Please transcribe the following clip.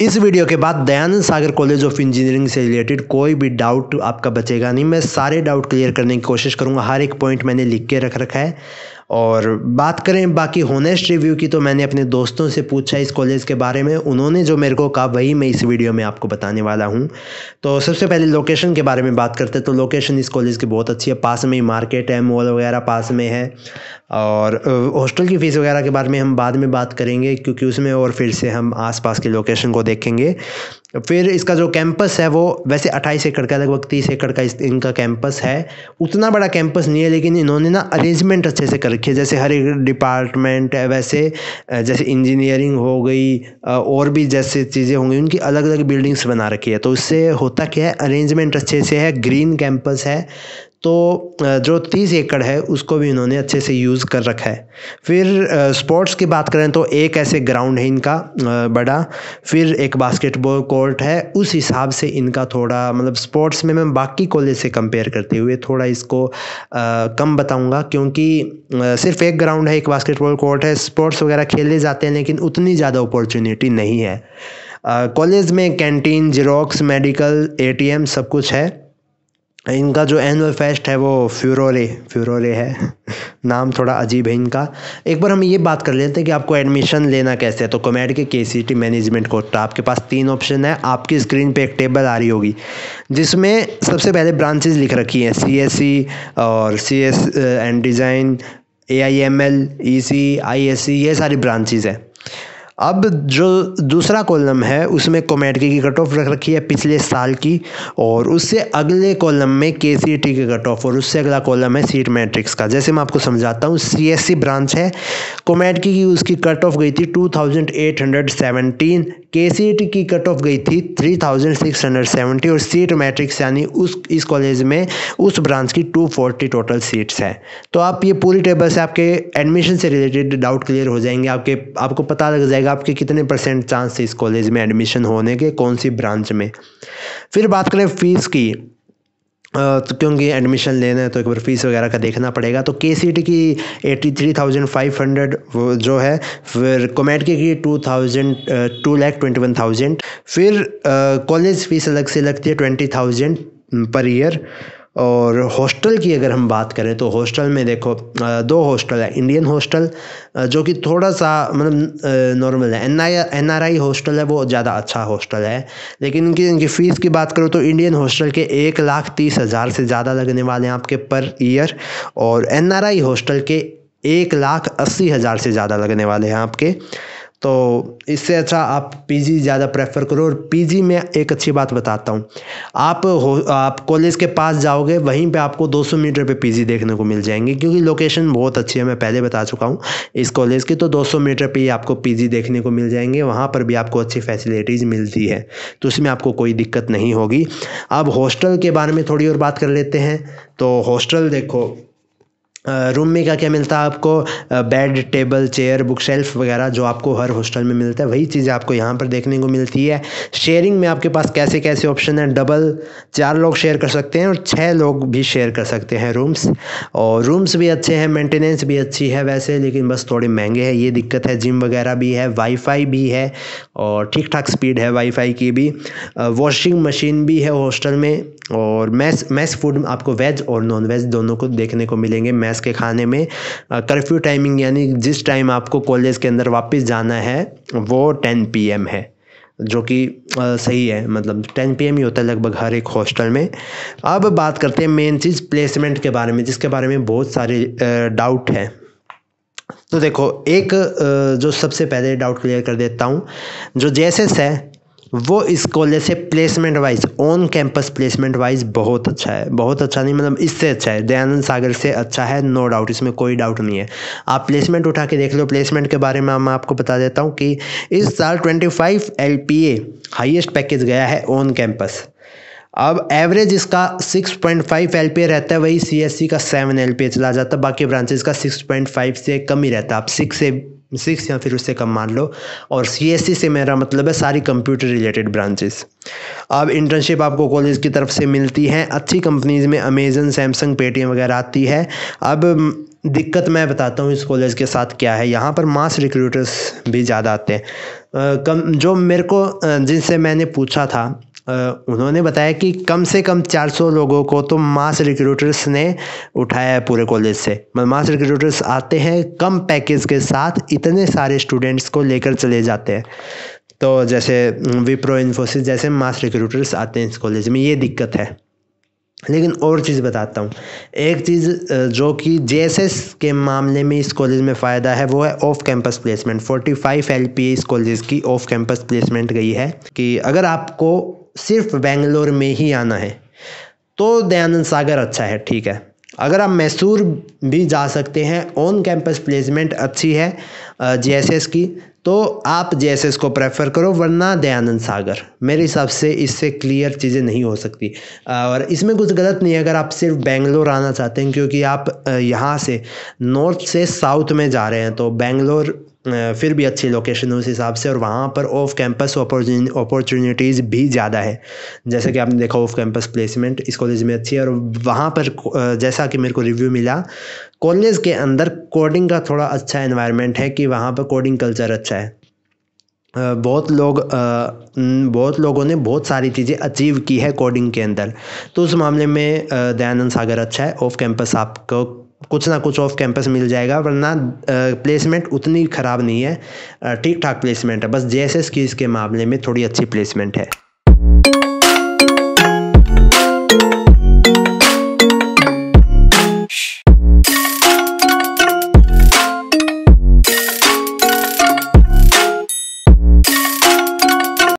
इस वीडियो के बाद दयानंद सागर कॉलेज ऑफ इंजीनियरिंग से रिलेटेड कोई भी डाउट आपका बचेगा नहीं। मैं सारे डाउट क्लियर करने की कोशिश करूंगा। हर एक पॉइंट मैंने लिख के रख रखा है। और बात करें बाकी होनेस्ट रिव्यू की, तो मैंने अपने दोस्तों से पूछा इस कॉलेज के बारे में, उन्होंने जो मेरे को कहा वही मैं इस वीडियो में आपको बताने वाला हूँ। तो सबसे पहले लोकेशन के बारे में बात करते हैं। तो लोकेशन इस कॉलेज की बहुत अच्छी है, पास में ही मार्केट है, मॉल वगैरह पास में है। और हॉस्टल की फ़ीस वगैरह के बारे में हम बाद में बात करेंगे, क्योंकि उसमें और फिर से हम आसपास की लोकेशन को देखेंगे। फिर इसका जो कैंपस है वो वैसे 28 एकड़ का, लगभग 30 एकड़ का इनका कैंपस है। उतना बड़ा कैंपस नहीं है, लेकिन इन्होंने ना अरेंजमेंट अच्छे से कर रखी है। जैसे हर एक डिपार्टमेंट है, वैसे जैसे इंजीनियरिंग हो गई और भी जैसे चीज़ें होंगी, उनकी अलग अलग बिल्डिंग्स बना रखी है। तो उससे होता क्या है, अरेंजमेंट अच्छे से है, ग्रीन कैंपस है। तो जो 30 एकड़ है उसको भी इन्होंने अच्छे से यूज़ कर रखा है। फिर स्पोर्ट्स की बात करें तो एक ऐसे ग्राउंड है इनका बड़ा, फिर एक बास्केटबॉल कोर्ट है। उस हिसाब से इनका थोड़ा मतलब स्पोर्ट्स में मैं बाकी कॉलेज से कंपेयर करते हुए थोड़ा इसको कम बताऊंगा, क्योंकि सिर्फ एक ग्राउंड है, एक बास्केटबॉल कोर्ट है। स्पोर्ट्स वगैरह खेले जाते हैं, लेकिन उतनी ज़्यादा अपॉर्चुनिटी नहीं है। कॉलेज में कैंटीन, जेरोक्स, मेडिकल, ATM सब कुछ है। इनका जो एनुअल फेस्ट है वो फ्यूरोरे है नाम थोड़ा अजीब है इनका। एक बार हम ये बात कर लेते हैं कि आपको एडमिशन लेना कैसे है। तो कॉमेड के KCET मैनेजमेंट कोटा, आपके पास 3 ऑप्शन है। आपकी स्क्रीन पे एक टेबल आ रही होगी, जिसमें सबसे पहले ब्रांचेस लिख रखी हैं, CSE और CS and design, AIML, EC, ISC, ये सारी ब्रांचेस हैं। अब जो दूसरा कॉलम है उसमें कॉमेड की कट ऑफ रख रखी है पिछले साल की, और उससे अगले कॉलम में KCET की कट ऑफ, और उससे अगला कॉलम है सीट मैट्रिक्स का। जैसे मैं आपको समझाता हूँ, CSE ब्रांच है, कॉमेड की उसकी कट ऑफ गई थी 2817, KCET की कट ऑफ गई थी 3670, और सीट मैट्रिक्स यानी इस कॉलेज में उस ब्रांच की 240 टोटल सीट्स है। तो आप ये पूरी टेबल से आपके एडमिशन से रिलेटेड डाउट क्लियर हो जाएंगे। आपको पता लग जाएगा आपके कितने % चांस है इस कॉलेज में एडमिशन होने के, कौन सी ब्रांच में। फिर बात करें फीस की, तो क्योंकि एडमिशन लेना है तो एक बार फीस वगैरह का देखना पड़ेगा। तो KCET की 83,500 वो जो है, फिर कॉमेड की 2,21,000। फिर कॉलेज फीस अलग से लगती है 20,000 पर ईयर। और हॉस्टल की अगर हम बात करें तो हॉस्टल में देखो 2 हॉस्टल है। इंडियन हॉस्टल जो कि थोड़ा सा मतलब नॉर्मल है, NRI हॉस्टल है, वो ज़्यादा अच्छा हॉस्टल है। लेकिन इनकी फ़ीस की बात करो तो इंडियन हॉस्टल के 1,30,000 से ज़्यादा लगने वाले हैं आपके पर ईयर, और NRI हॉस्टल के 1,80,000 से ज़्यादा लगने वाले हैं आपके। तो इससे अच्छा आप PG ज़्यादा प्रेफर करो। और PG में एक अच्छी बात बताता हूँ, आप कॉलेज के पास जाओगे, वहीं पे आपको 200 मीटर पे PG देखने को मिल जाएंगे, क्योंकि लोकेशन बहुत अच्छी है। मैं पहले बता चुका हूँ इस कॉलेज की। तो 200 मीटर पे ही आपको PG देखने को मिल जाएंगे, वहाँ पर भी आपको अच्छी फैसिलिटीज़ मिलती है, तो उसमें आपको कोई दिक्कत नहीं होगी। अब हॉस्टल के बारे में थोड़ी और बात कर लेते हैं। तो हॉस्टल देखो, रूम में क्या क्या मिलता है आपको, bed, table, chair, book shelf वगैरह जो आपको हर हॉस्टल में मिलता है, वही चीज़ें आपको यहाँ पर देखने को मिलती है। शेयरिंग में आपके पास कैसे कैसे ऑप्शन है, डबल 4 लोग शेयर कर सकते हैं, और 6 लोग भी शेयर कर सकते हैं रूम्स। और रूम्स भी अच्छे हैं, मेंटेनेंस भी अच्छी है वैसे, लेकिन बस थोड़े महंगे हैं, ये दिक्कत है। जिम वगैरह भी है, वाईफाई भी है, और ठीक ठाक स्पीड है वाईफाई की भी। वॉशिंग मशीन भी है हॉस्टल में, और मैस फूड आपको वेज और नॉन वेज दोनों को देखने को मिलेंगे मैस के खाने में। कर्फ्यू टाइमिंग यानी जिस टाइम आपको कॉलेज के अंदर वापस जाना है वो 10 PM है, जो कि सही है। मतलब 10 PM ही होता है लगभग हर एक हॉस्टल में। अब बात करते हैं मेन चीज़ प्लेसमेंट के बारे में, जिसके बारे में बहुत सारे डाउट हैं। तो देखो, एक जो सबसे पहले डाउट क्लियर कर देता हूँ, जो JSS है वो इस कॉलेज से placement wise, on campus placement wise बहुत अच्छा है। बहुत अच्छा नहीं, मतलब इससे अच्छा है, दयानंद सागर से अच्छा है, नो डाउट, इसमें कोई डाउट नहीं है। आप प्लेसमेंट उठा के देख लो। प्लेसमेंट के बारे में मैं आपको बता देता हूँ कि इस साल 25 LPA हाईएस्ट पैकेज गया है ऑन कैंपस। अब एवरेज इसका 6.5 LPA रहता है, वही CSE का 7 LPA चला जाता है। बाकी ब्रांचेस का 6.5 से कम ही रहता है। आप 6 से 6 या फिर उससे कम मान लो। और CSC से मेरा मतलब है सारी कंप्यूटर रिलेटेड ब्रांचेस। अब इंटर्नशिप आपको कॉलेज की तरफ से मिलती हैं, अच्छी कंपनीज़ में अमेजन, सैमसंग, पेटीएम वगैरह आती है। अब दिक्कत मैं बताता हूँ इस कॉलेज के साथ क्या है। यहाँ पर मास रिक्रूटर्स भी ज़्यादा आते हैं। जो मेरे को जिनसे मैंने पूछा था उन्होंने बताया कि कम से कम 400 लोगों को तो मास रिक्रूटर्स ने उठाया है पूरे कॉलेज से। मास रिक्रूटर्स आते हैं कम पैकेज के साथ, इतने सारे स्टूडेंट्स को लेकर चले जाते हैं। तो जैसे विप्रो, इन्फोसिस जैसे मास रिक्रूटर्स आते हैं इस कॉलेज में, ये दिक्कत है। लेकिन और चीज़ बताता हूँ, एक चीज़ जो कि JSS के मामले में इस कॉलेज में फ़ायदा है वो है ऑफ कैंपस प्लेसमेंट। 45 LPA इस कॉलेज की ऑफ कैंपस प्लेसमेंट गई है कि अगर आपको सिर्फ बेंगलोर में ही आना है तो दयानंद सागर अच्छा है, ठीक है। अगर आप मैसूर भी जा सकते हैं, ऑन कैंपस प्लेसमेंट अच्छी है JSS की, तो आप JSS को प्रेफर करो, वरना दयानंद सागर। मेरे हिसाब से इससे क्लियर चीज़ें नहीं हो सकती। और इसमें कुछ गलत नहीं है अगर आप सिर्फ बेंगलोर आना चाहते हैं, क्योंकि आप यहाँ से नॉर्थ से साउथ में जा रहे हैं, तो बेंगलोर फिर भी अच्छी लोकेशन है उस हिसाब से। और वहाँ पर ऑफ कैंपस अपॉर्चुनिटीज़ भी ज़्यादा है, जैसे कि आपने देखा ऑफ कैंपस प्लेसमेंट इस कॉलेज में अच्छी है। और वहाँ पर जैसा कि मेरे को रिव्यू मिला, कॉलेज के अंदर कोडिंग का थोड़ा अच्छा एनवायरनमेंट है कि वहाँ पर कोडिंग कल्चर अच्छा है। बहुत लोगों ने बहुत सारी चीज़ें अचीव की है कोडिंग के अंदर, तो उस मामले में दयानंद सागर अच्छा है। ऑफ कैंपस आपको कुछ ना कुछ ऑफ कैंपस मिल जाएगा, वरना प्लेसमेंट उतनी ख़राब नहीं है, ठीक ठाक प्लेसमेंट है। बस JSS की इसके मामले में थोड़ी अच्छी प्लेसमेंट है।